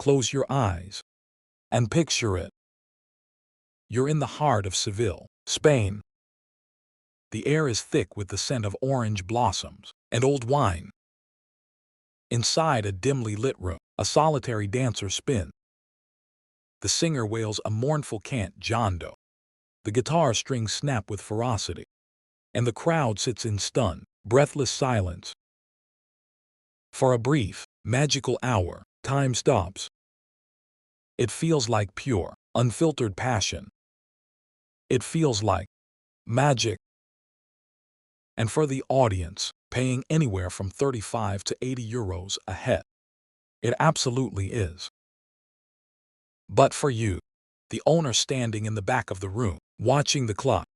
Close your eyes and picture it. You're in the heart of Seville, Spain. The air is thick with the scent of orange blossoms and old wine. Inside a dimly lit room, a solitary dancer spins. The singer wails a mournful cant jondo. The guitar strings snap with ferocity, and the crowd sits in stunned, breathless silence. For a brief, magical hour, time stops. It feels like pure, unfiltered passion. It feels like magic. And for the audience, paying anywhere from 35 to 80 euros a head, it absolutely is. But for you, the owner standing in the back of the room, watching the clock,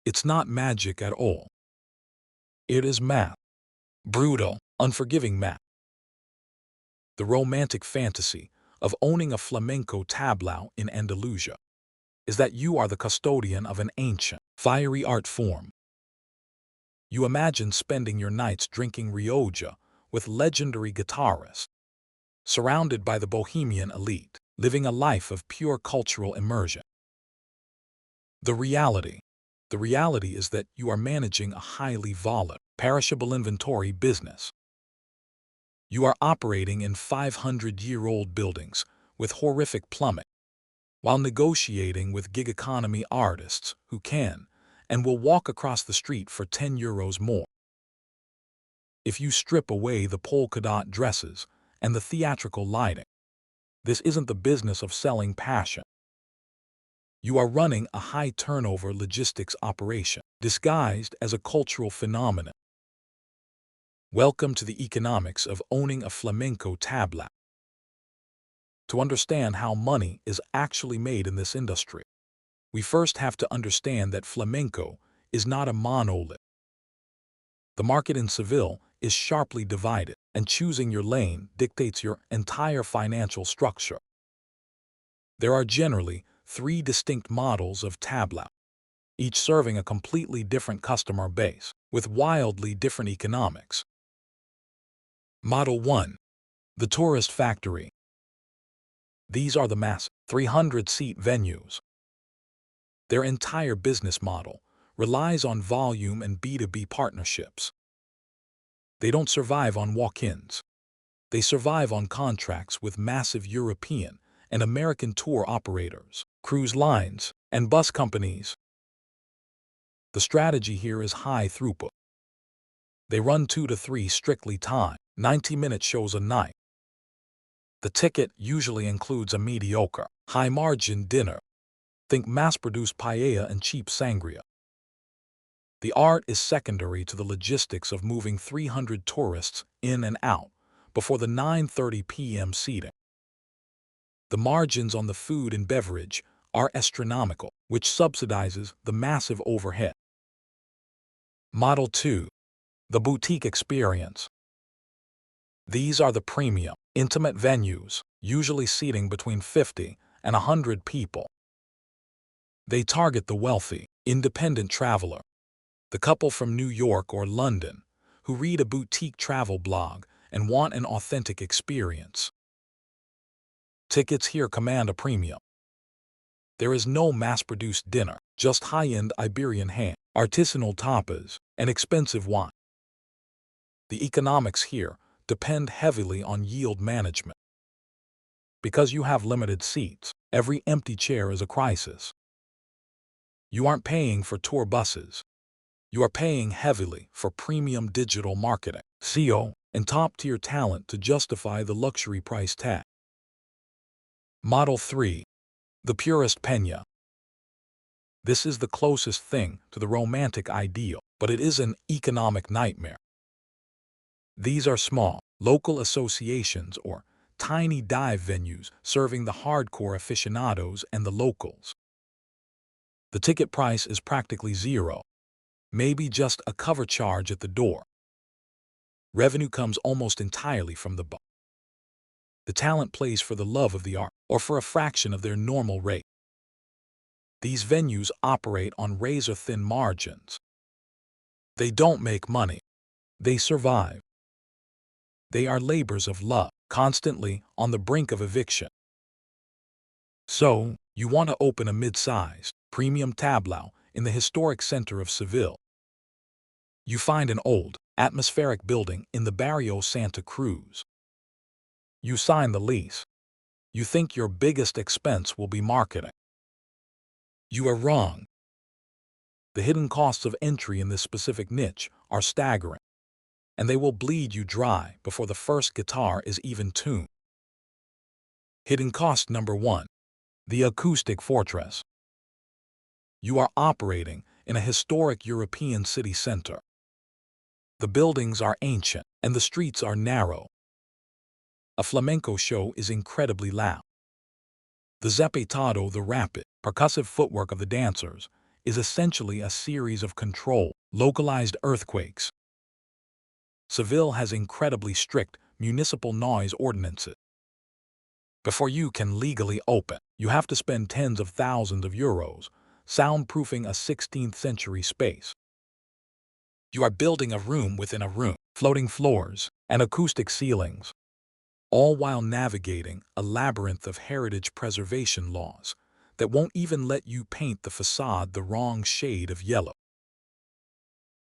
it's not magic at all. It is math. Brutal, unforgiving math. The romantic fantasy of owning a flamenco tablao in Andalusia is that you are the custodian of an ancient, fiery art form. You imagine spending your nights drinking rioja with legendary guitarists, surrounded by the bohemian elite, living a life of pure cultural immersion. The reality is that you are managing a highly volatile, perishable inventory business. You are operating in 500-year-old buildings with horrific plumbing, while negotiating with gig economy artists who can and will walk across the street for 10 euros more. If you strip away the polka dot dresses and the theatrical lighting, this isn't the business of selling passion. You are running a high-turnover logistics operation, disguised as a cultural phenomenon. Welcome to the economics of owning a flamenco tablao. To understand how money is actually made in this industry, we first have to understand that flamenco is not a monolith. The market in Seville is sharply divided, and choosing your lane dictates your entire financial structure. There are generally 3 distinct models of tablao, each serving a completely different customer base, with wildly different economics. Model 1. The Tourist Factory. These are the massive 300-seat venues. Their entire business model relies on volume and B2B partnerships. They don't survive on walk-ins. They survive on contracts with massive European and American tour operators, cruise lines, and bus companies. The strategy here is high throughput. They run 2 to 3 strictly timed, 90-minute shows a night. The ticket usually includes a mediocre, high-margin dinner. Think mass-produced paella and cheap sangria. The art is secondary to the logistics of moving 300 tourists in and out before the 9:30 p.m. seating. The margins on the food and beverage are astronomical, which subsidizes the massive overhead. Model 2. The Boutique Experience. These are the premium, intimate venues, usually seating between 50 and 100 people. They target the wealthy, independent traveler, the couple from New York or London, who read a boutique travel blog and want an authentic experience. Tickets here command a premium. There is no mass-produced dinner, just high-end Iberian ham, artisanal tapas, and expensive wine. The economics here depend heavily on yield management. Because you have limited seats, every empty chair is a crisis. You aren't paying for tour buses. You are paying heavily for premium digital marketing, SEO, and top-tier talent to justify the luxury price tag. Model 3. The Purist Peña. This is the closest thing to the romantic ideal, but it is an economic nightmare. These are small, local associations or tiny dive venues serving the hardcore aficionados and the locals. The ticket price is practically zero, maybe just a cover charge at the door. Revenue comes almost entirely from the bar. The talent plays for the love of the art or for a fraction of their normal rate. These venues operate on razor-thin margins. They don't make money. They survive. They are labors of love, constantly on the brink of eviction. So, you want to open a mid-sized, premium tablao in the historic center of Seville. You find an old, atmospheric building in the Barrio Santa Cruz. You sign the lease. You think your biggest expense will be marketing. You are wrong. The hidden costs of entry in this specific niche are staggering, and they will bleed you dry before the first guitar is even tuned. Hidden cost number 1. The acoustic fortress. You are operating in a historic European city center. The buildings are ancient, and the streets are narrow. A flamenco show is incredibly loud. The zapatado, the rapid, percussive footwork of the dancers, is essentially a series of controlled, localized earthquakes. Seville has incredibly strict municipal noise ordinances. Before you can legally open, you have to spend tens of thousands of euros soundproofing a 16th century space. You are building a room within a room, floating floors, and acoustic ceilings, all while navigating a labyrinth of heritage preservation laws that won't even let you paint the facade the wrong shade of yellow.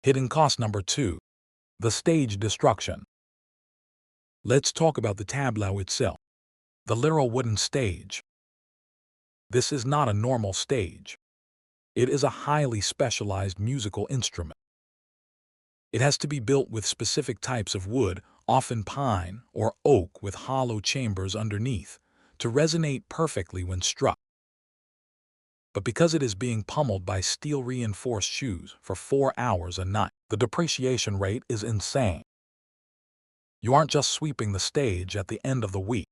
Hidden cost number 2. The stage destruction. Let's talk about the tablao itself, the literal wooden stage. This is not a normal stage. It is a highly specialized musical instrument. It has to be built with specific types of wood, often pine or oak with hollow chambers underneath, to resonate perfectly when struck. But because it is being pummeled by steel-reinforced shoes for 4 hours a night, the depreciation rate is insane. You aren't just sweeping the stage at the end of the week.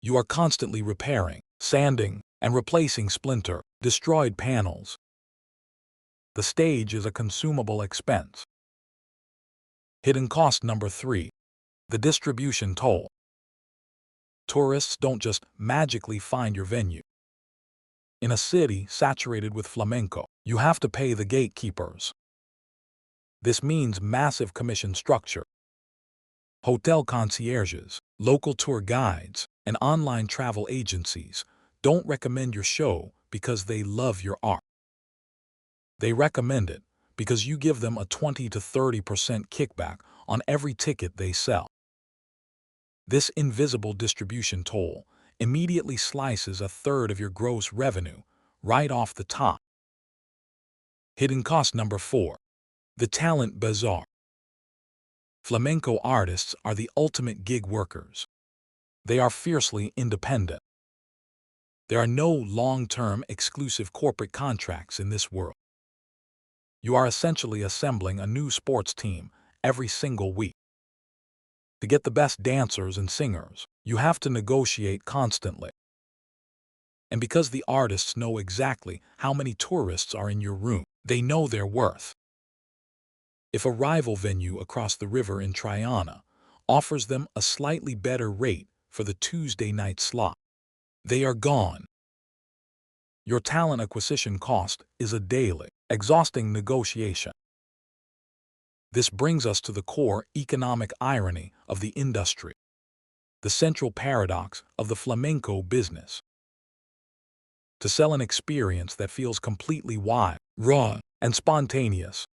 You are constantly repairing, sanding, and replacing destroyed panels. The stage is a consumable expense. Hidden cost number 3. The distribution toll. Tourists don't just magically find your venue. In a city saturated with flamenco, you have to pay the gatekeepers. This means massive commission structure. Hotel concierges, local tour guides, and online travel agencies don't recommend your show because they love your art. They recommend it because you give them a 20 to 30% kickback on every ticket they sell. This invisible distribution toll immediately slices a third of your gross revenue right off the top. Hidden cost number 4. The talent bazaar. Flamenco artists are the ultimate gig workers. They are fiercely independent. There are no long-term exclusive corporate contracts in this world. You are essentially assembling a new sports team every single week. To get the best dancers and singers, you have to negotiate constantly. And because the artists know exactly how many tourists are in your room, they know their worth. If a rival venue across the river in Triana offers them a slightly better rate for the Tuesday night slot, they are gone. Your talent acquisition cost is a daily, exhausting negotiation. This brings us to the core economic irony of the industry, the central paradox of the flamenco business. To sell an experience that feels completely wild, raw, and spontaneous,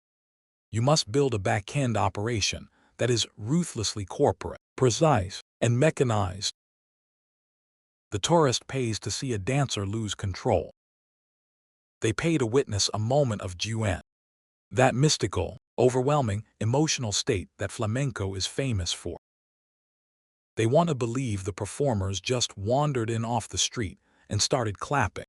you must build a back-end operation that is ruthlessly corporate, precise, and mechanized. The tourist pays to see a dancer lose control. They pay to witness a moment of joie, that mystical, overwhelming, emotional state that flamenco is famous for. They want to believe the performers just wandered in off the street and started clapping.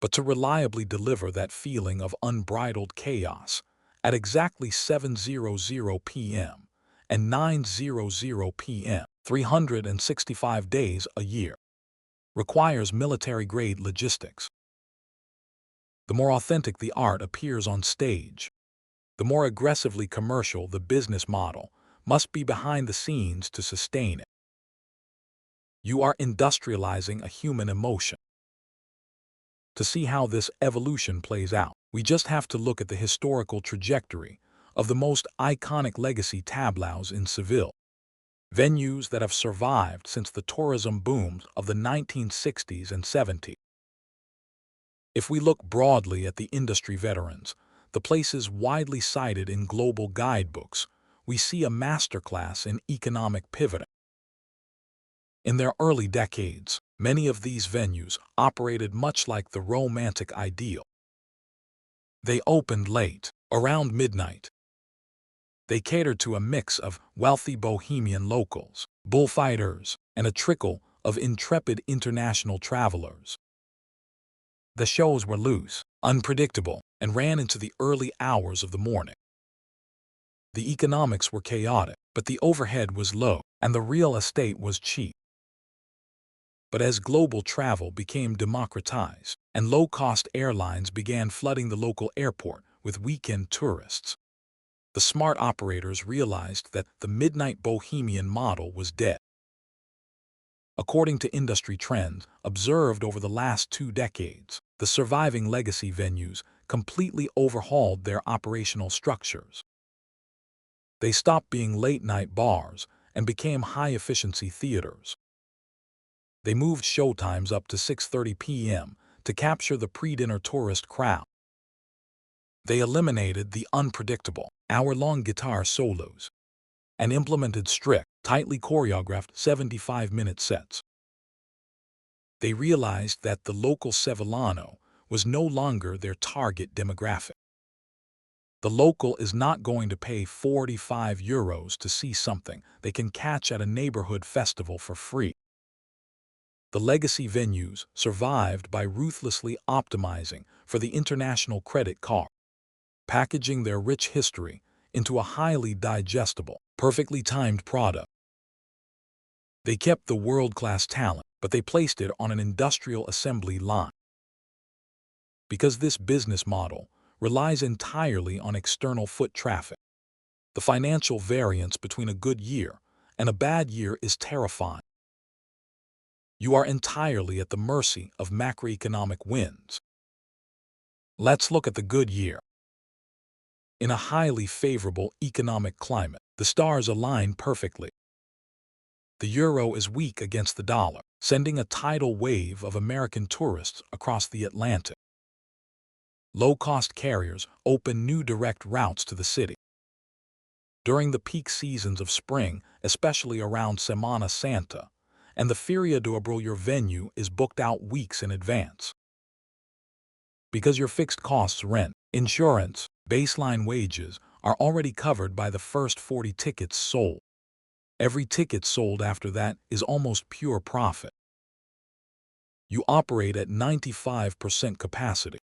But to reliably deliver that feeling of unbridled chaos at exactly 7:00 p.m. and 9:00 p.m., 365 days a year, requires military-grade logistics. The more authentic the art appears on stage, the more aggressively commercial the business model must be behind the scenes to sustain it. You are industrializing a human emotion. To see how this evolution plays out, we just have to look at the historical trajectory of the most iconic legacy tablaos in Seville. venues that have survived since the tourism booms of the 1960s and 70s. If we look broadly at the industry veterans, the places widely cited in global guidebooks, we see a masterclass in economic pivoting. In their early decades, many of these venues operated much like the romantic ideal. They opened late, around midnight. They catered to a mix of wealthy bohemian locals, bullfighters, and a trickle of intrepid international travelers. The shows were loose, unpredictable, and ran into the early hours of the morning. The economics were chaotic, but the overhead was low, and the real estate was cheap. But as global travel became democratized, and low-cost airlines began flooding the local airport with weekend tourists, the smart operators realized that the midnight bohemian model was dead. According to industry trends observed over the last 2 decades, the surviving legacy venues completely overhauled their operational structures. They stopped being late-night bars and became high-efficiency theaters. They moved showtimes up to 6:30 p.m. to capture the pre-dinner tourist crowd. They eliminated the unpredictable, hour-long guitar solos and implemented strict, tightly choreographed 75-minute sets. They realized that the local Sevillano was no longer their target demographic. The local is not going to pay €45 to see something they can catch at a neighborhood festival for free. The legacy venues survived by ruthlessly optimizing for the international credit card, packaging their rich history into a highly digestible, perfectly timed product. They kept the world-class talent, but they placed it on an industrial assembly line. Because this business model relies entirely on external foot traffic, the financial variance between a good year and a bad year is terrifying. You are entirely at the mercy of macroeconomic winds. Let's look at the good year. In a highly favorable economic climate, the stars align perfectly. The euro is weak against the dollar, sending a tidal wave of American tourists across the Atlantic. Low-cost carriers open new direct routes to the city. During the peak seasons of spring, especially around Semana Santa, and the Feria de Abril, your venue is booked out weeks in advance. Because your fixed costs, rent, insurance, baseline wages, are already covered by the first 40 tickets sold. Every ticket sold after that is almost pure profit. You operate at 95% capacity.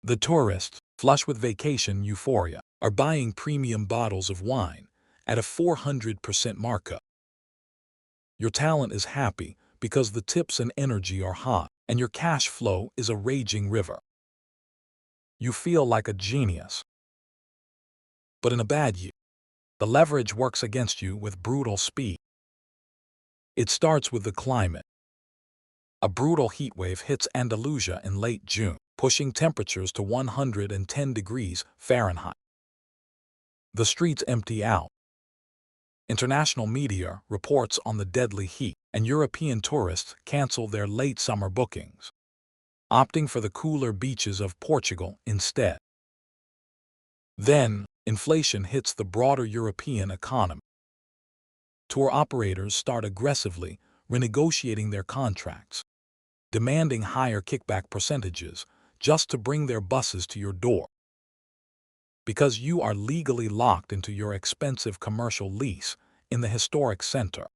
The tourists, flush with vacation euphoria, are buying premium bottles of wine at a 400% markup. Your talent is happy because the tips and energy are hot, and your cash flow is a raging river. You feel like a genius. But in a bad year, the leverage works against you with brutal speed. It starts with the climate. A brutal heat wave hits Andalusia in late June, pushing temperatures to 110 degrees Fahrenheit. The streets empty out. International media reports on the deadly heat, and European tourists cancel their late summer bookings, opting for the cooler beaches of Portugal instead. Then, inflation hits the broader European economy. Tour operators start aggressively renegotiating their contracts, demanding higher kickback percentages just to bring their buses to your door. Because you are legally locked into your expensive commercial lease in the historic center,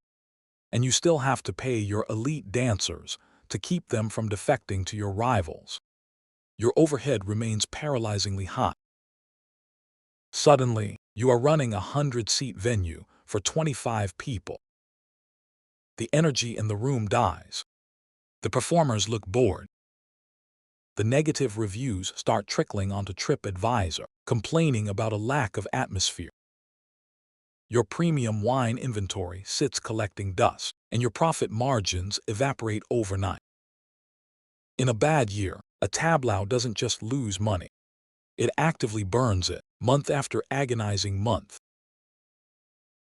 and you still have to pay your elite dancers to keep them from defecting to your rivals, your overhead remains paralyzingly high. Suddenly, you are running a 100-seat venue for 25 people. The energy in the room dies. The performers look bored. The negative reviews start trickling onto TripAdvisor, complaining about a lack of atmosphere. Your premium wine inventory sits collecting dust, and your profit margins evaporate overnight. In a bad year, a tablao doesn't just lose money. It actively burns it, month after agonizing month.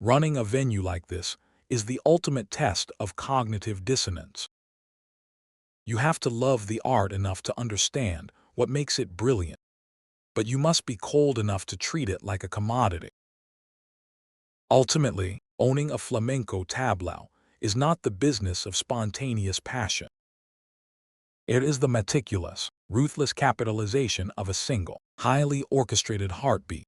Running a venue like this is the ultimate test of cognitive dissonance. You have to love the art enough to understand what makes it brilliant, but you must be cold enough to treat it like a commodity. Ultimately, owning a flamenco tablao is not the business of spontaneous passion. It is the meticulous, ruthless capitalization of a single, highly orchestrated heartbeat.